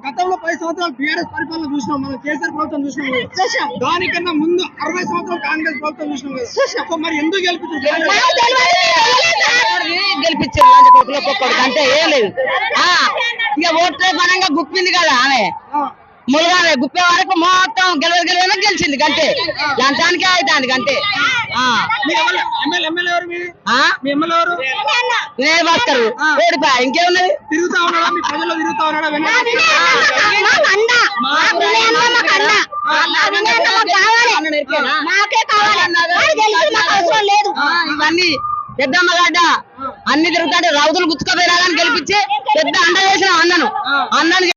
గతంలో 10 సంవత్సరాలు టీఆర్ఎస్ పరిపాలన చూసినాం, మనం కేసీఆర్ ప్రభుత్వం చూసినాం, దానికన్నా ముందు 60 సంవత్సరాలు కాంగ్రెస్ ప్రభుత్వం చూసినాం. మరి ఎందుకు గెలిపించారు అంటే ఏం లేదు. ఇక ఓట్లే పరంగా గుప్పింది కదా ఆమె ములుగానే గుప్పే వరకు మొత్తం గెలిచింది గంటే లంచానికే అవుతుంది గంటే. వినయ్ భాస్కర్ ఓడిపా ఇంకేమున్నది తిరుగుతా ఉన్నాడా మీ ప్రజల్లో తిరుగుతా ఉన్నాడా? ఇవన్నీ పెద్దమ్మ గడ్డ అన్ని తిరుగుతాడు రౌతులు గుచ్చుకోపోయినా కానీ గెలిపించి పెద్ద అండ వేసిన అన్నను